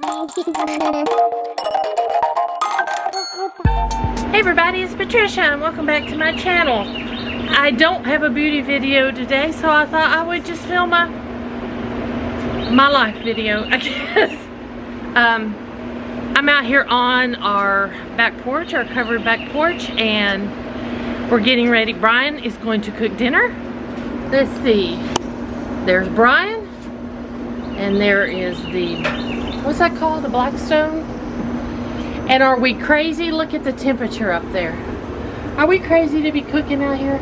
Hey everybody, it's Patricia and welcome back to my channel. I don't have a beauty video today, so I thought I would just film my life video, I guess. I'm out here on our back porch, our covered back porch, and we're getting ready. Brian is going to cook dinner. Let's see. There's Brian, and there is the, what's that called? The Blackstone. And are we crazy? Look at the temperature up there. Are we crazy to be cooking out here?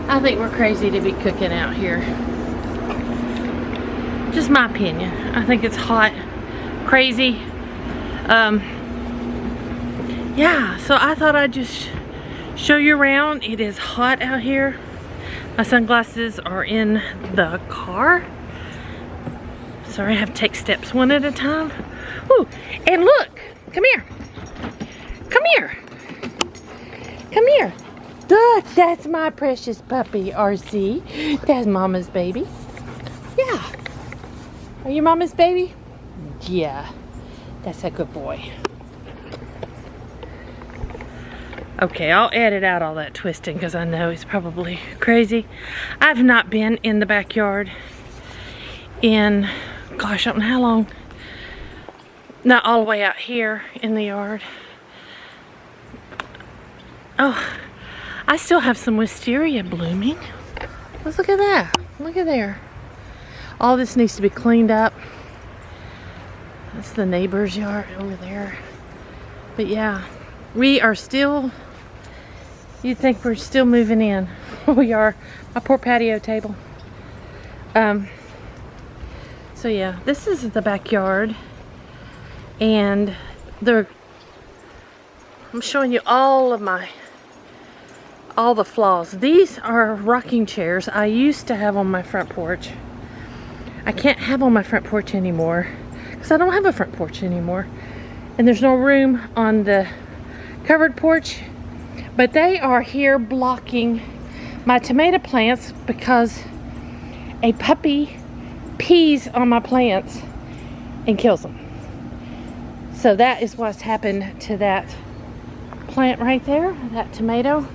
I think we're crazy to be cooking out here. Just my opinion. I think it's hot, crazy. Yeah, so I thought I'd just show you around. It is hot out here. My sunglasses are in the car. Sorry, I have to take steps one at a time. Ooh, and look, come here. Come here. Come here. Look, that's my precious puppy, RC. That's Mama's baby. Yeah. Are you Mama's baby? Yeah. That's a good boy. Okay, I'll edit out all that twisting because I know he's probably crazy. I've not been in the backyard in, gosh, I don't know how long. Not all the way out here in the yard. Oh, I still have some wisteria blooming. Let's look at that. Look at there. All this needs to be cleaned up. That's the neighbor's yard over there. But yeah, we are still, you'd think we're still moving in. We are. My poor patio table. So yeah, this is the backyard. And I'm showing you all the flaws. These are rocking chairs I used to have on my front porch. I can't have on my front porch anymore because I don't have a front porch anymore. And there's no room on the covered porch. But they are here blocking my tomato plants because a puppy pees on my plants and kills them. So that is what's happened to that plant right there, that tomato.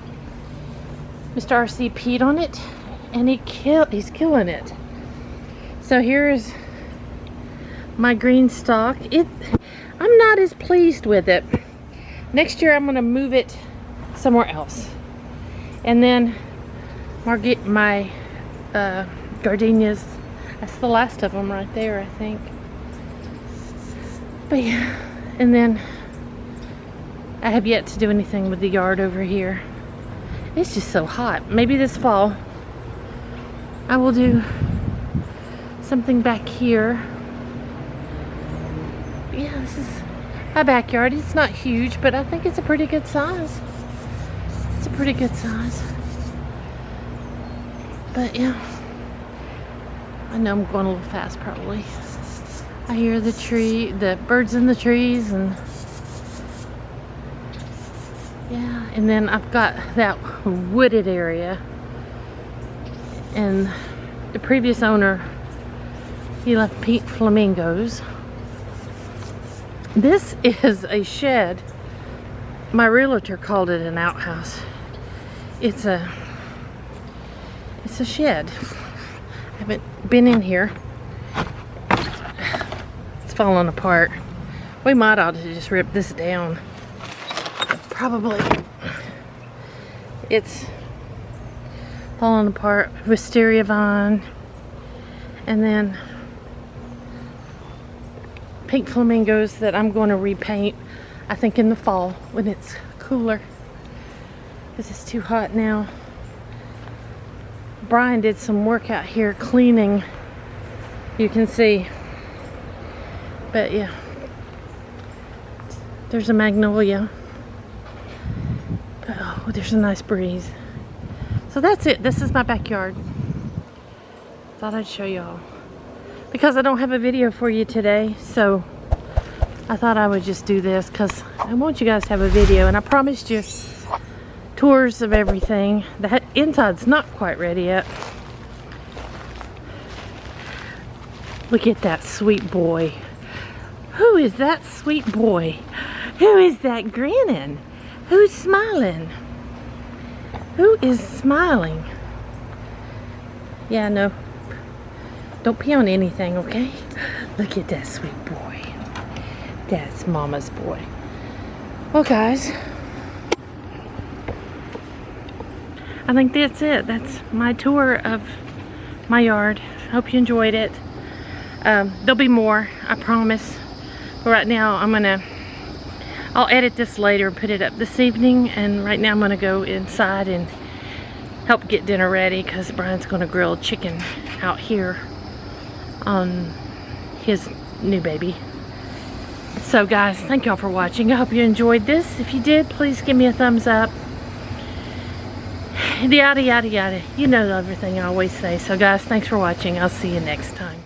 Mr. RC peed on it and he's killing it. So here's my green stalk. I'm not as pleased with it. Next year I'm going to move it somewhere else. And then my gardenias, that's the last of them right there, I think. But yeah, and then I have yet to do anything with the yard over here. It's just so hot. Maybe this fall I will do something back here. Yeah, this is my backyard. It's not huge, but I think it's a pretty good size. It's a pretty good size. But yeah, I know I'm going a little fast probably. I hear the birds in the trees, and yeah, and then I've got that wooded area, and the previous owner, he left pink flamingos. This is a shed. My realtor called it an outhouse. It's a shed. I haven't been in here. It's falling apart. We might ought to just rip this down. Probably. It's falling apart. Wisteria vine. And then pink flamingos that I'm going to repaint, I think in the fall when it's cooler. Because it's too hot now. Brian did some work out here cleaning. You can see. But yeah. There's a magnolia. Oh, there's a nice breeze. So that's it. This is my backyard. Thought I'd show y'all. Because I don't have a video for you today, so I thought I would just do this because I want you guys to have a video, and I promised you tours of everything. The inside's not quite ready yet. Look at that sweet boy. Who is that sweet boy? Who is that grinning? Who's smiling? Who is smiling? Yeah, no. Don't pee on anything, okay? Look at that sweet boy. That's Mama's boy. Well, guys, I think that's it. That's my tour of my yard. Hope you enjoyed it. There'll be more, I promise. But right now, I'll edit this later and put it up this evening. And right now, I'm gonna go inside and help get dinner ready because Brian's gonna grill chicken out here on his new baby. So guys, thank y'all for watching. I hope you enjoyed this. If you did, please give me a thumbs up. Yada yada yada. You know everything I always say. So guys, thanks for watching. I'll see you next time.